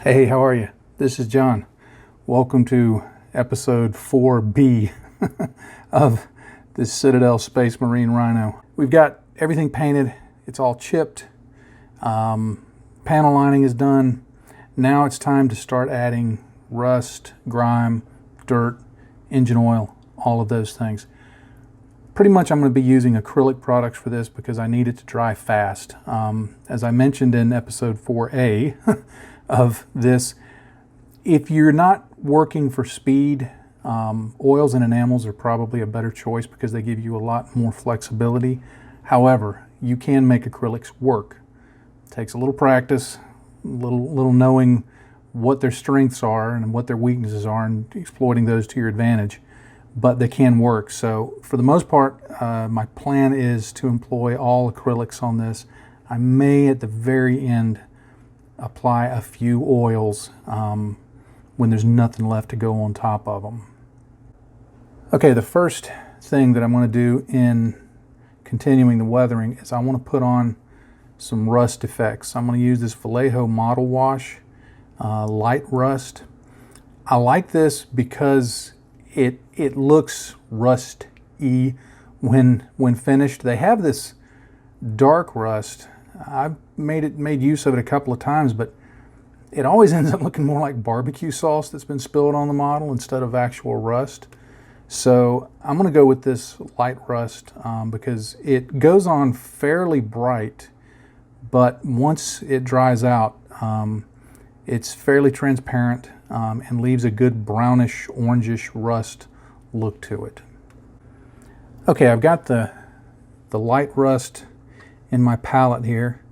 Hey, how are you? This is John. Welcome to episode 4B of the Citadel Space Marine Rhino. We've got everything painted. It's all chipped. Panel lining is done. Now it's time to start adding rust, grime, dirt, engine oil, all of those things. Pretty much I'm going to be using acrylic products for this because I need it to dry fast. As I mentioned in episode 4A of this, if you're not working for speed, oils and enamels are probably a better choice because they give you a lot more flexibility. However, you can make acrylics work. It takes a little practice, little knowing what their strengths are and what their weaknesses are and exploiting those to your advantage, but they can work. So for the most part, my plan is to employ all acrylics on this. I may at the very end apply a few oils when there's nothing left to go on top of them. Okay, the first thing that I'm going to do in continuing the weathering is I want to put on some rust effects. I'm going to use this Vallejo Model Wash Light Rust. I like this because it looks rust-y when finished. They have this dark rust. I've made use of it a couple of times, but it always ends up looking more like barbecue sauce that's been spilled on the model instead of actual rust. So I'm going to go with this light rust because it goes on fairly bright, but once it dries out, it's fairly transparent and leaves a good brownish, orangish rust look to it. Okay, I've got the light rust in my palette here,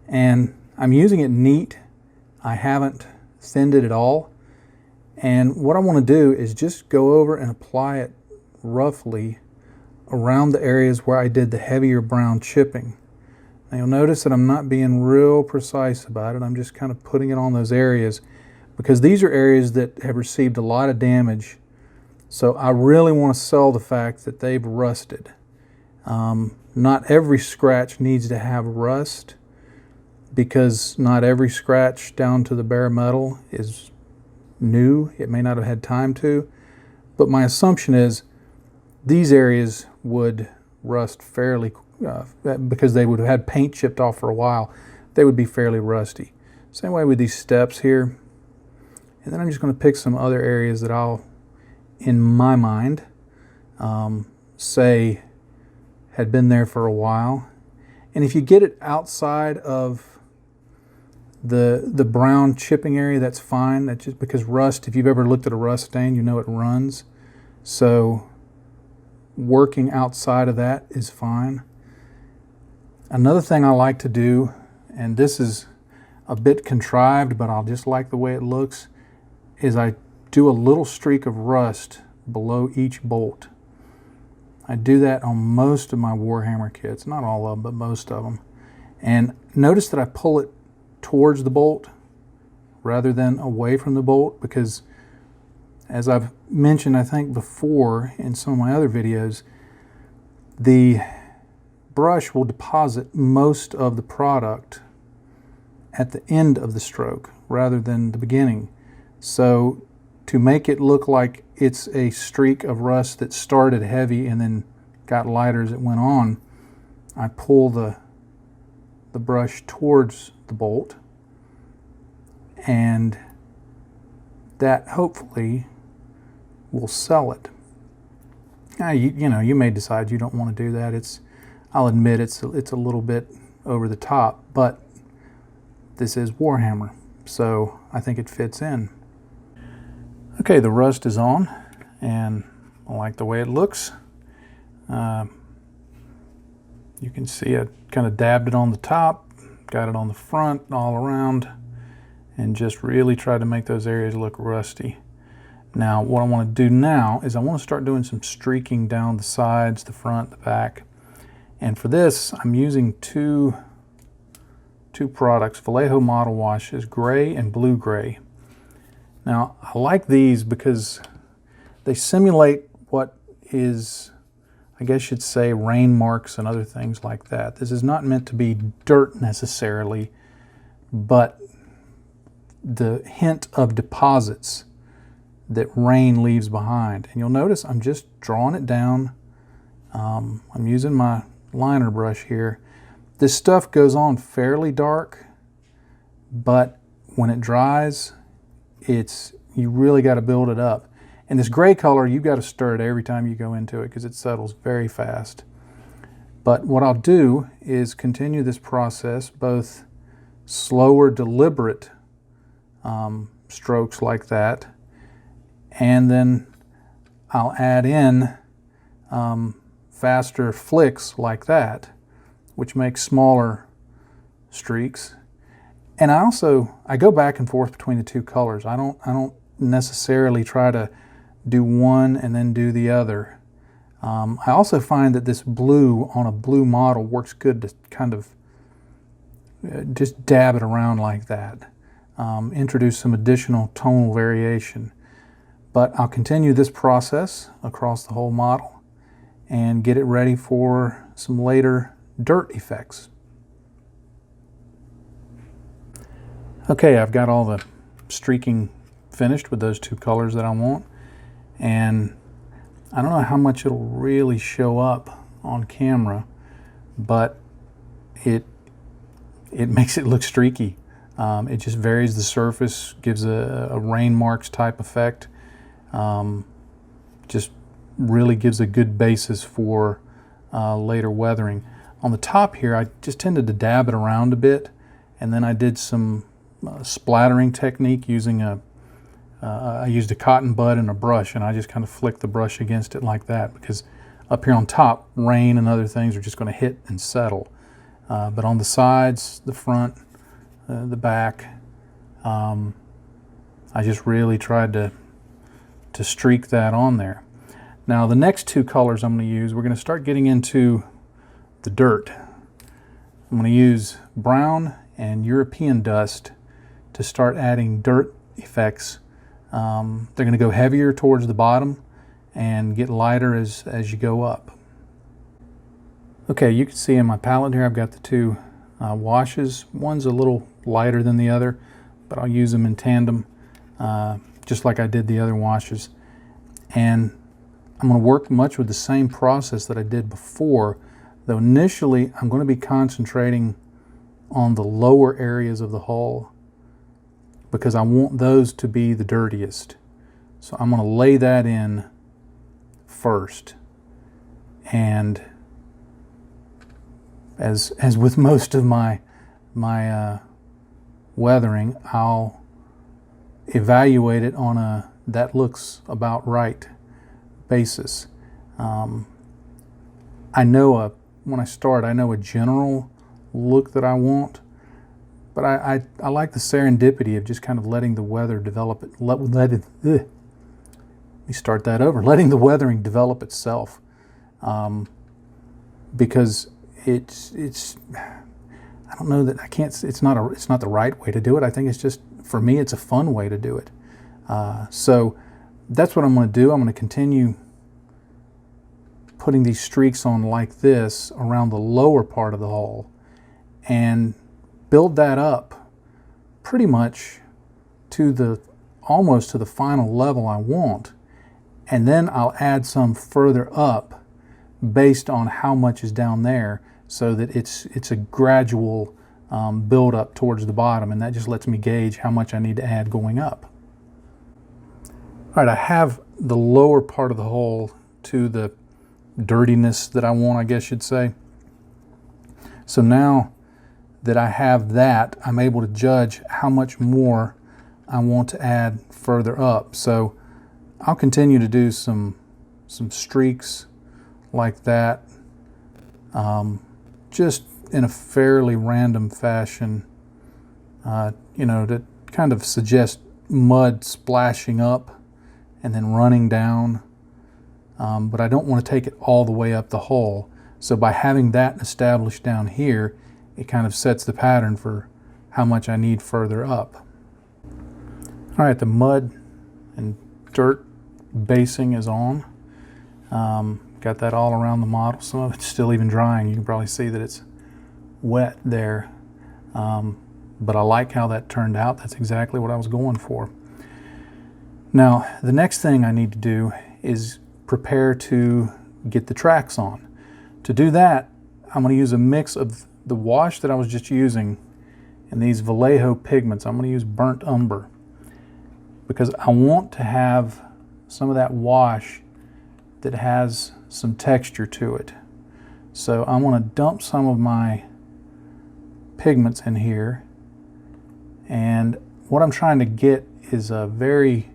and I'm using it neat. I haven't thinned it at all. And what I want to do is just go over and apply it roughly around the areas where I did the heavier brown chipping. Now you'll notice that I'm not being real precise about it. I'm just kind of putting it on those areas because these are areas that have received a lot of damage. So I really want to sell the fact that they've rusted. Not every scratch needs to have rust because not every scratch down to the bare metal is new. It may not have had time to, but my assumption is these areas would rust fairly because they would have had paint chipped off for a while. They would be fairly rusty. Same way with these steps here. And then I'm just going to pick some other areas that I'll, in my mind, say had been there for a while. And if you get it outside of the brown chipping area, that's fine. That's just because rust, if you've ever looked at a rust stain, you know it runs. So working outside of that is fine. Another thing I like to do, and this is a bit contrived, but I'll just like the way it looks, is I do a little streak of rust below each bolt. I do that on most of my Warhammer kits, not all of them, but most of them. And notice that I pull it towards the bolt rather than away from the bolt because, as I've mentioned, I think before in some of my other videos, the brush will deposit most of the product at the end of the stroke rather than the beginning. So to make it look like it's a streak of rust that started heavy and then got lighter as it went on, I pull the brush towards the bolt, and that hopefully will sell it. Now, you know, you may decide you don't want to do that. I'll admit it's a little bit over the top, but this is Warhammer, so I think it fits in. Okay, the rust is on, and I like the way it looks. You can see I kind of dabbed it on the top, got it on the front, all around, and just really tried to make those areas look rusty. Now, what I want to do now is I want to start doing some streaking down the sides, the front, the back. And for this, I'm using two products. Vallejo Model Wash is gray and blue gray. Now, I like these because they simulate what is, I guess you'd say, rain marks and other things like that. This is not meant to be dirt necessarily, but the hint of deposits that rain leaves behind. And you'll notice I'm just drawing it down. I'm using my liner brush here. This stuff goes on fairly dark, but when it dries, you really got to build it up. And this gray color, you've got to stir it every time you go into it because it settles very fast. But what I'll do is continue this process, both slower, deliberate strokes like that, and then I'll add in faster flicks like that, which makes smaller streaks. And I go back and forth between the two colors. I don't necessarily try to do one and then do the other. I also find that this blue on a blue model works good to kind of just dab it around like that. Introduce some additional tonal variation. But I'll continue this process across the whole model and get it ready for some later dirt effects. Okay, I've got all the streaking finished with those two colors that I want, and I don't know how much it'll really show up on camera, but it makes it look streaky. It just varies the surface, gives a rain marks type effect. Just really gives a good basis for later weathering. On the top here, I just tended to dab it around a bit, and then I did some splattering technique using I used a cotton bud and a brush, and I just kind of flicked the brush against it like that, because up here on top, rain and other things are just going to hit and settle. But on the sides, the front, the back, I just really tried to streak that on there. Now the next two colors I'm going to use, we're going to start getting into the dirt. I'm going to use brown and European dust to start adding dirt effects. They're going to go heavier towards the bottom and get lighter as you go up. Okay, you can see in my palette here I've got the two washes. One's a little lighter than the other, but I'll use them in tandem, just like I did the other washes. And I'm going to work much with the same process that I did before, though initially I'm going to be concentrating on the lower areas of the hull because I want those to be the dirtiest. So I'm going to lay that in first. And as with most of my weathering, I'll evaluate it on a that looks about right basis. I know when I start, I know a general look that I want, but I like the serendipity of just kind of letting the weather develop it. Let me start that over. Letting the weathering develop itself, because it's I don't know that I can't. It's not the right way to do it. I think it's just, for me, it's a fun way to do it. So that's what I'm going to do. I'm going to continue putting these streaks on like this around the lower part of the hull and build that up pretty much to almost to the final level I want. And then I'll add some further up based on how much is down there, so that it's a gradual build up towards the bottom, and that just lets me gauge how much I need to add going up. All right, I have the lower part of the hull to the dirtiness that I want, I guess you'd say. So now that I have that, I'm able to judge how much more I want to add further up. So I'll continue to do some streaks like that, just in a fairly random fashion, to kind of suggest mud splashing up and then running down. But I don't want to take it all the way up the hull. So by having that established down here, it kind of sets the pattern for how much I need further up. All right, the mud and dirt basing is on. Got that all around the model. Some of it's still even drying. You can probably see that it's wet there. but I like how that turned out. That's exactly what I was going for. Now, the next thing I need to do is prepare to get the tracks on. To do that, I'm going to use a mix of the wash that I was just using and these Vallejo pigments. I'm going to use burnt umber because I want to have some of that wash that has some texture to it. So I'm going to dump some of my pigments in here, and what I'm trying to get is a very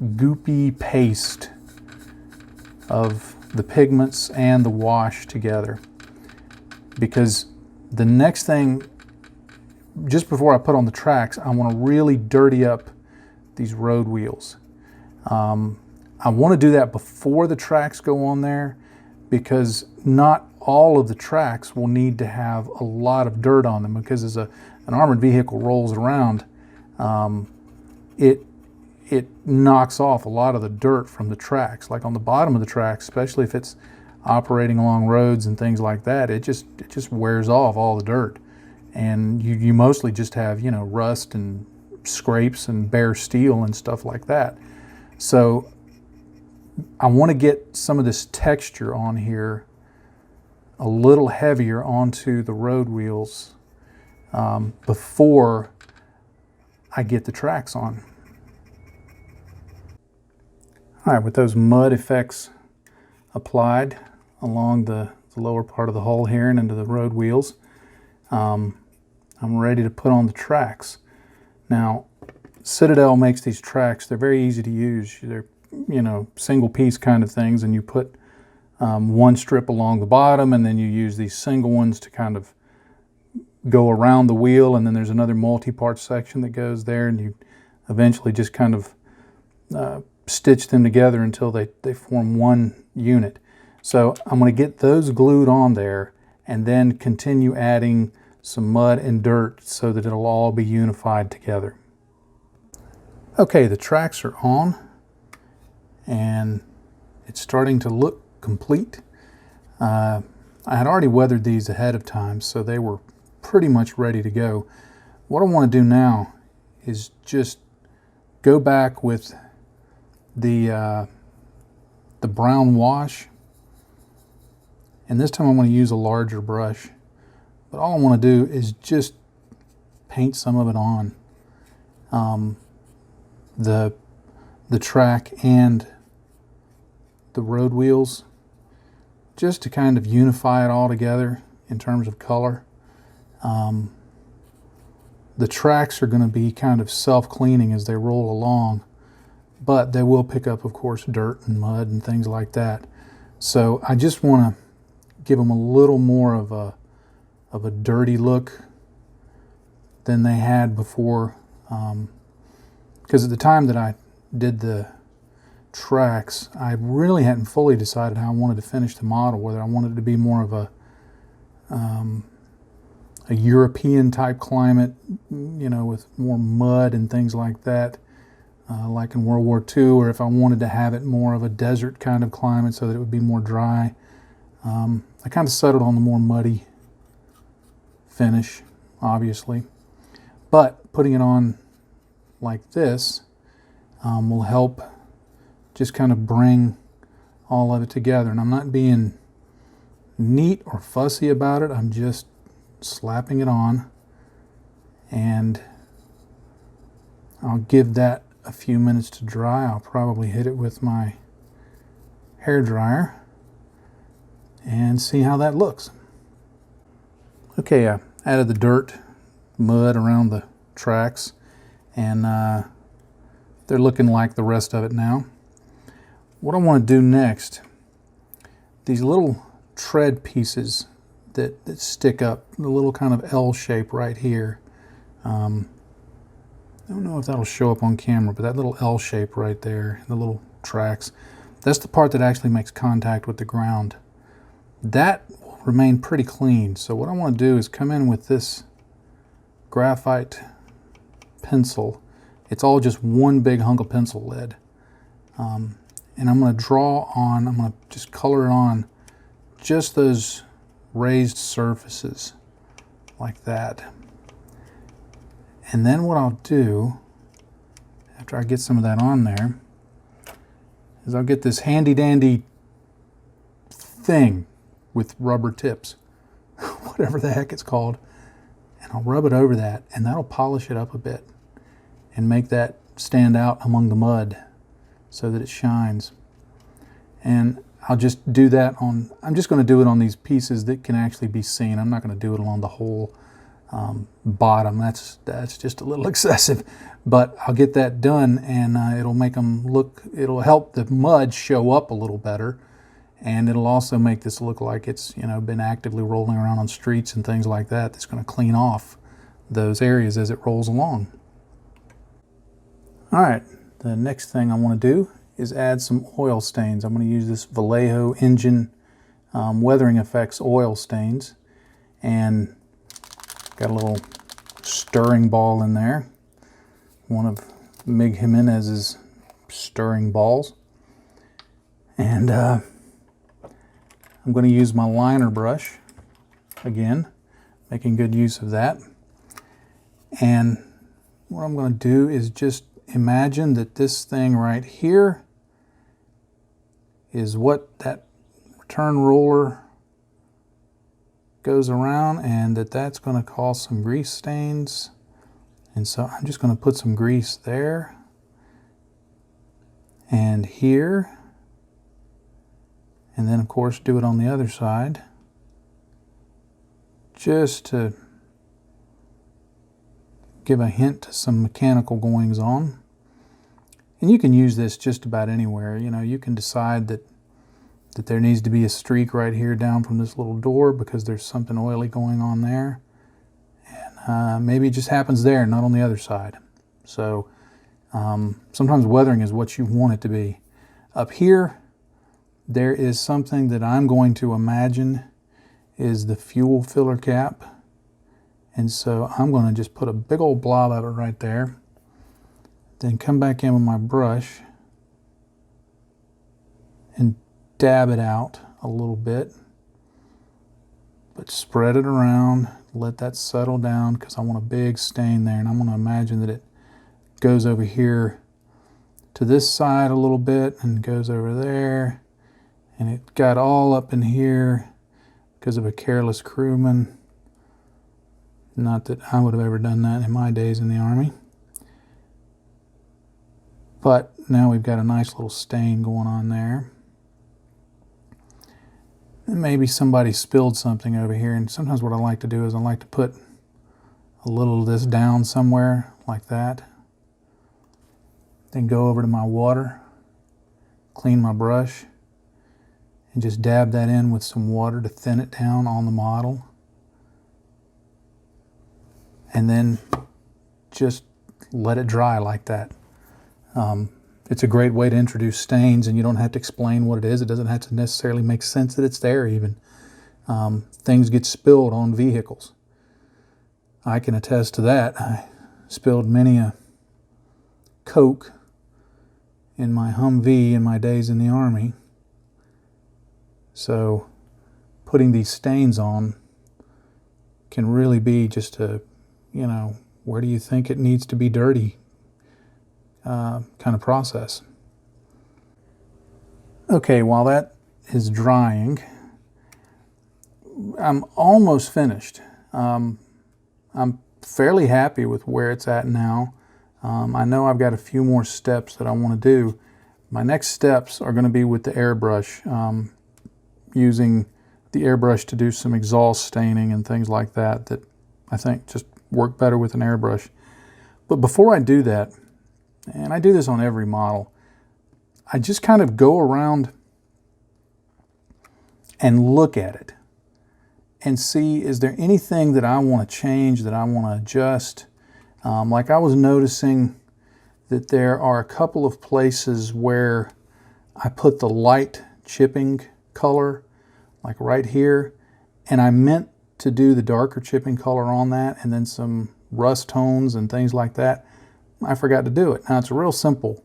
goopy paste of the pigments and the wash together, because the next thing, just before I put on the tracks, I want to really dirty up these road wheels. I want to do that before the tracks go on there, because not all of the tracks will need to have a lot of dirt on them, because as an armored vehicle rolls around, it knocks off a lot of the dirt from the tracks. Like on the bottom of the tracks, especially if it's operating along roads and things like that, it just wears off all the dirt, and you mostly just have, you know, rust and scrapes and bare steel and stuff like that. So I want to get some of this texture on here a little heavier onto the road wheels before I get the tracks on. All right, with those mud effects applied along the lower part of the hull here and into the road wheels, I'm ready to put on the tracks. Now, Citadel makes these tracks. They're very easy to use. They're, you know, single piece kind of things, and you put one strip along the bottom, and then you use these single ones to kind of go around the wheel, and then there's another multi-part section that goes there, and you eventually just kind of stitch them together until they form one unit. So I'm going to get those glued on there and then continue adding some mud and dirt so that it'll all be unified together. Okay, the tracks are on and it's starting to look complete. I had already weathered these ahead of time, so they were pretty much ready to go. What I want to do now is just go back with the brown wash, and this time I'm going to use a larger brush, but all I want to do is just paint some of it on the track and the road wheels, just to kind of unify it all together in terms of color. The tracks are going to be kind of self-cleaning as they roll along, but they will pick up, of course, dirt and mud and things like that. So I just want to give them a little more of a dirty look than they had before, because at the time that I did the tracks, I really hadn't fully decided how I wanted to finish the model, whether I wanted it to be more of a European type climate, you know, with more mud and things like that, like in World War II, or if I wanted to have it more of a desert kind of climate so that it would be more dry. I kind of settled on the more muddy finish, obviously, but putting it on like this will help just kind of bring all of it together. And I'm not being neat or fussy about it. I'm just slapping it on, and I'll give that a few minutes to dry. I'll probably hit it with my hair dryer and see how that looks. Okay, I added the dirt, mud around the tracks, and they're looking like the rest of it now. What I want to do next, these little tread pieces that stick up, the little kind of L shape right here. I don't know if that'll show up on camera, but that little L shape right there, the little tracks, that's the part that actually makes contact with the ground. That will remain pretty clean. So what I want to do is come in with this graphite pencil. It's all just one big hunk of pencil lead. And I'm going to draw on, I'm going to just color it on just those raised surfaces like that. And then what I'll do, after I get some of that on there, is I'll get this handy dandy thing with rubber tips, whatever the heck it's called, and I'll rub it over that, and that'll polish it up a bit and make that stand out among the mud so that it shines. And I'll just do that on, I'm just going to do it on these pieces that can actually be seen. I'm not going to do it along the whole bottom. That's just a little excessive, but I'll get that done, and it'll make them look, it'll help the mud show up a little better, and it'll also make this look like it's, you know, been actively rolling around on streets and things like that. That's going to clean off those areas as it rolls along. All right, the next thing I want to do is add some oil stains. I'm going to use this Vallejo engine weathering effects oil stains, and got a little stirring ball in there, one of Mig Jimenez's stirring balls. And I'm going to use my liner brush again, making good use of that. And what I'm going to do is just imagine that this thing right here is what that return roller goes around, and that's going to cause some grease stains. And so I'm just going to put some grease there and here, and then of course do it on the other side, just to give a hint to some mechanical goings on. And you can use this just about anywhere. You know, you can decide that there needs to be a streak right here down from this little door because there's something oily going on there. And maybe it just happens there, not on the other side. So sometimes weathering is what you want it to be. Up here, there is something that I'm going to imagine is the fuel filler cap. And so I'm going to just put a big old blob of it right there. Then come back in with my brush and dab it out a little bit, but spread it around, let that settle down, because I want a big stain there. And I'm going to imagine that it goes over here to this side a little bit and goes over there, and it got all up in here because of a careless crewman. Not that I would have ever done that in my days in the Army. But now we've got a nice little stain going on there. And maybe somebody spilled something over here, and sometimes what I like to do is I like to put a little of this down somewhere like that. Then go over to my water, clean my brush, and just dab that in with some water to thin it down on the model. And then just let it dry like that. It's a great way to introduce stains, and you don't have to explain what it is. It doesn't have to necessarily make sense that it's there even. Things get spilled on vehicles. I can attest to that. I spilled many a Coke in my Humvee in my days in the Army. So putting these stains on can really be just a, you know, where do you think it needs to be dirty kind of process. Okay, while that is drying, I'm almost finished. I'm fairly happy with where it's at now. I know I've got a few more steps that I want to do. My next steps are going to be with the airbrush, using the airbrush to do some exhaust staining and things like that that I think just work better with an airbrush. But before I do that, and I do this on every model, I just kind of go around and look at it and see, is there anything that I want to change, that I want to adjust? Like I was noticing that there are a couple of places where I put the light chipping color, like right here, and I meant to do the darker chipping color on that, and then some rust tones and things like that. I forgot to do it. Now it's a real simple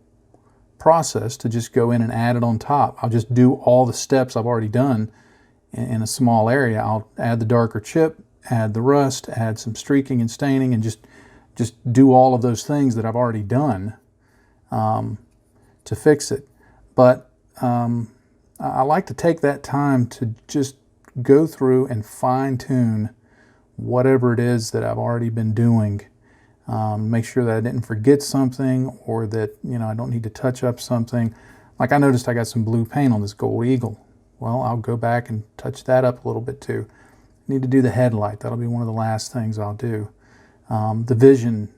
process to just go in and add it on top. I'll just do all the steps I've already done in a small area. I'll add the darker chip, add the rust, add some streaking and staining, and just just do all of those things that I've already done to fix it. But I like to take that time to just go through and fine-tune whatever it is that I've already been doing. Make sure that I didn't forget something, or that, you know, I don't need to touch up something. Like I noticed I got some blue paint on this Gold Eagle. Well, I'll go back and touch that up a little bit too. Need to do the headlight. That'll be one of the last things I'll do. The vision,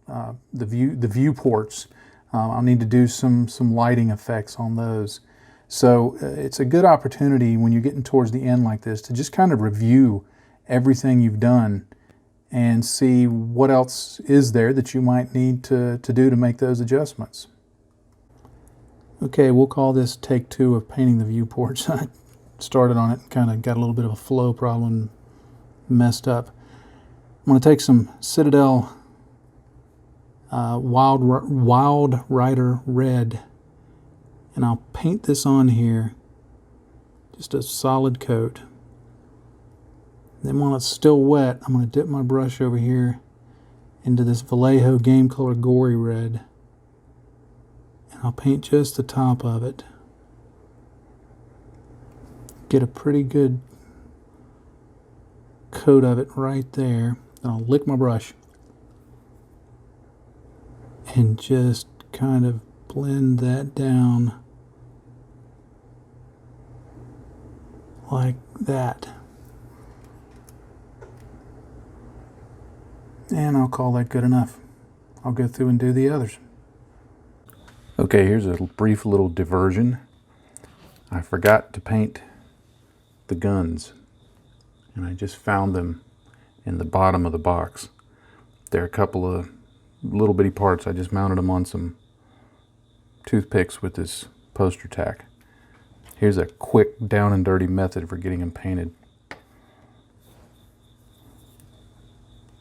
the viewports. I'll need to do some lighting effects on those. So it's a good opportunity when you're getting towards the end like this to just kind of review everything you've done and see what else is there that you might need to do to make those adjustments. Okay, we'll call this take 2 of painting the viewports. I started on it and kind of got a little bit of a flow problem, messed up. I'm going to take some Citadel Wild Rider Red, and I'll paint this on here, just a solid coat. Then while it's still wet, I'm going to dip my brush over here into this Vallejo Game Color Gory Red, and I'll paint just the top of it. Get a pretty good coat of it right there. Then I'll lick my brush and just kind of blend that down like that. And I'll call that good enough. I'll go through and do the others. Okay, here's a brief little diversion. I forgot to paint the guns, and I just found them in the bottom of the box. There are a couple of little bitty parts. I just mounted them on some toothpicks with this poster tack. Here's a quick down and dirty method for getting them painted.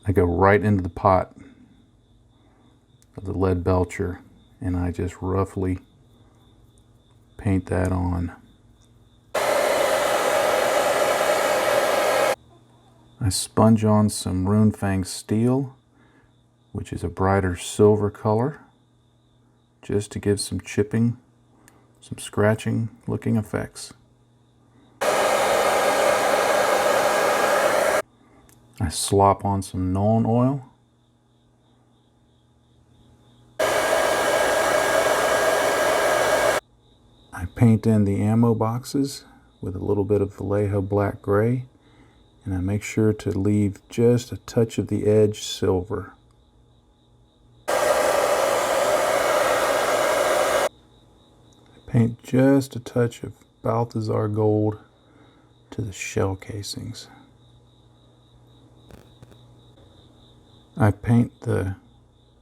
I go right into the pot of the lead belcher, and I just roughly paint that on. I sponge on some Rune Fang steel, which is a brighter silver color, just to give some chipping, some scratching looking effects. I slop on some Nuln oil. I paint in the ammo boxes with a little bit of Vallejo black gray, and I make sure to leave just a touch of the edge silver. I paint just a touch of Balthazar gold to the shell casings. I paint the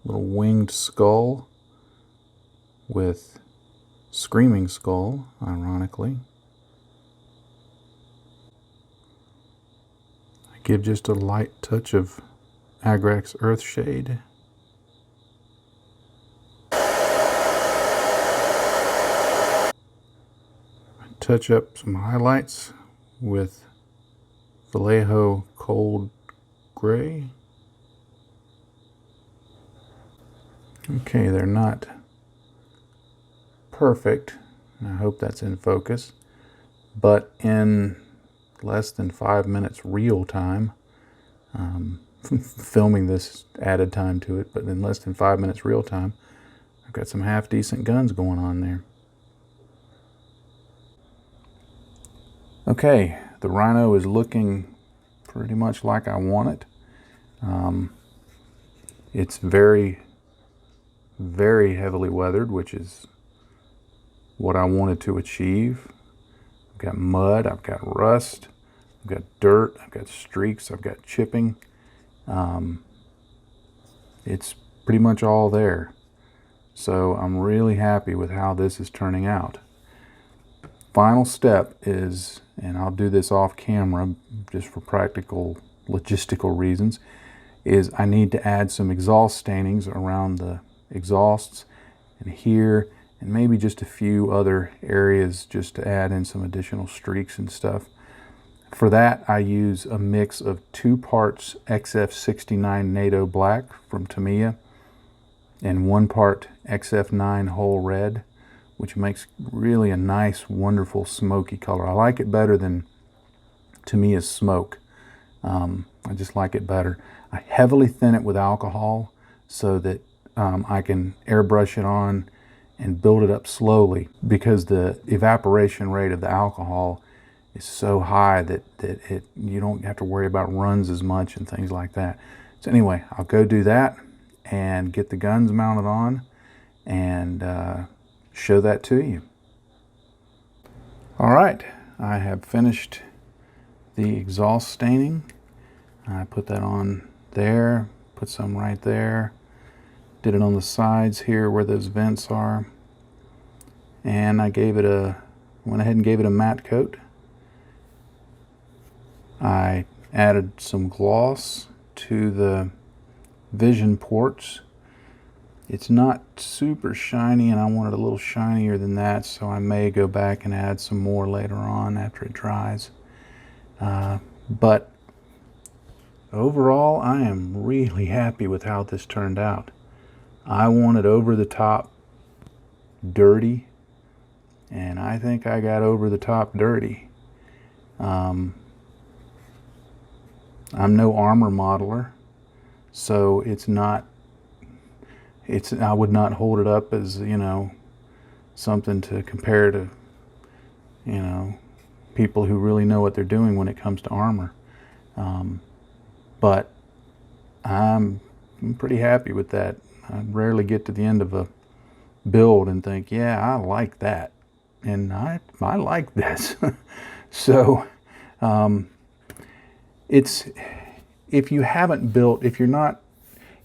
little winged skull with Screaming Skull, ironically. I give just a light touch of Agrax Earthshade. I touch up some highlights with Vallejo Cold Gray. Okay, they're not perfect. I hope that's in focus, but in less than 5 minutes real time, filming this added time to it, but in less than 5 minutes real time, I've got some half decent guns going on there. Okay, the Rhino is looking pretty much like I want it. It's very heavily weathered, which is what I wanted to achieve. I've got mud, I've got rust, I've got dirt, I've got streaks, I've got chipping. It's pretty much all there. So I'm really happy with how this is turning out. Final step is, and I'll do this off camera just for practical logistical reasons, is I need to add some exhaust stainings around the exhausts and here, and maybe just a few other areas just to add in some additional streaks and stuff. For that, I use a mix of 2 parts XF69 NATO Black from Tamiya and 1 part XF9 Whole Red, which makes really a nice, wonderful, smoky color. I like it better than Tamiya's smoke. I just like it better. I heavily thin it with alcohol so that I can airbrush it on and build it up slowly, because the evaporation rate of the alcohol is so high that you don't have to worry about runs as much and things like that. So anyway, I'll go do that and get the guns mounted on and show that to you. All right, I have finished the exhaust staining. I put that on there, put some right there, did it on the sides here where those vents are, and I went ahead and gave it a matte coat. I added some gloss to the vision ports. It's not super shiny, and I want it a little shinier than that, so I may go back and add some more later on after it dries. But overall, I am really happy with how this turned out. I wanted over the top dirty, and I think I got over the top dirty. I'm no armor modeler, so I would not hold it up as, something to compare to, people who really know what they're doing when it comes to armor. But I'm pretty happy with that. I rarely get to the end of a build and think, yeah, I like that, and I like this. So if you haven't built, even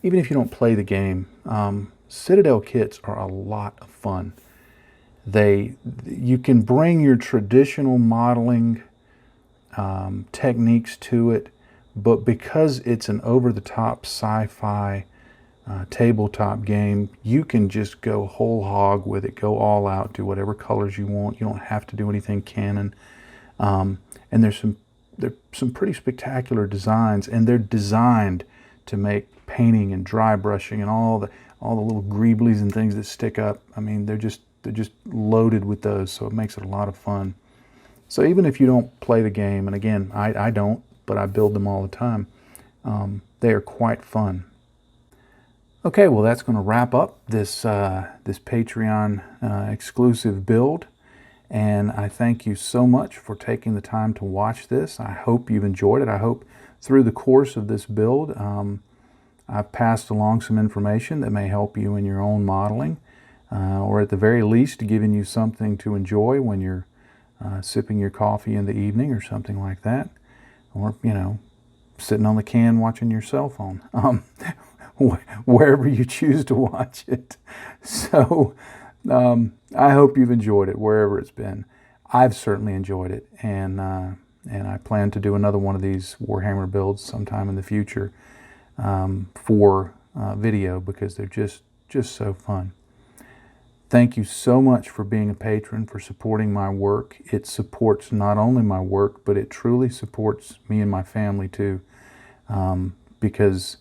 if you don't play the game, Citadel kits are a lot of fun. You can bring your traditional modeling techniques to it, but because it's an over-the-top sci-fi tabletop game, you can just go whole hog with it, go all out, do whatever colors you want. You don't have to do anything canon. And there's some pretty spectacular designs, and they're designed to make painting and dry brushing and all the little greeblies and things that stick up. I mean, they're just loaded with those, so it makes it a lot of fun. So even if you don't play the game, and again, I don't, but I build them all the time, they are quite fun. Okay, well, that's going to wrap up this Patreon exclusive build, and I thank you so much for taking the time to watch this. I hope you've enjoyed it. I hope through the course of this build, I've passed along some information that may help you in your own modeling, or at the very least giving you something to enjoy when you're sipping your coffee in the evening or something like that, or sitting on the can watching your cell phone, wherever you choose to watch it. So I hope you've enjoyed it wherever it's been. I've certainly enjoyed it, and I plan to do another one of these Warhammer builds sometime in the future for video, because they're just so fun. Thank you so much for being a patron, for supporting my work. It supports not only my work, but it truly supports me and my family too, because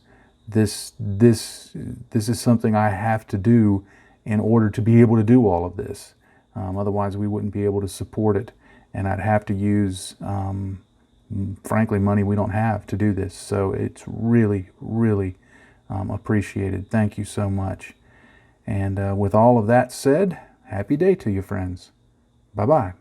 this is something I have to do in order to be able to do all of this. Otherwise, we wouldn't be able to support it, and I'd have to use, frankly, money we don't have to do this. So it's really, really appreciated. Thank you so much. And with all of that said, happy day to you, friends. Bye-bye.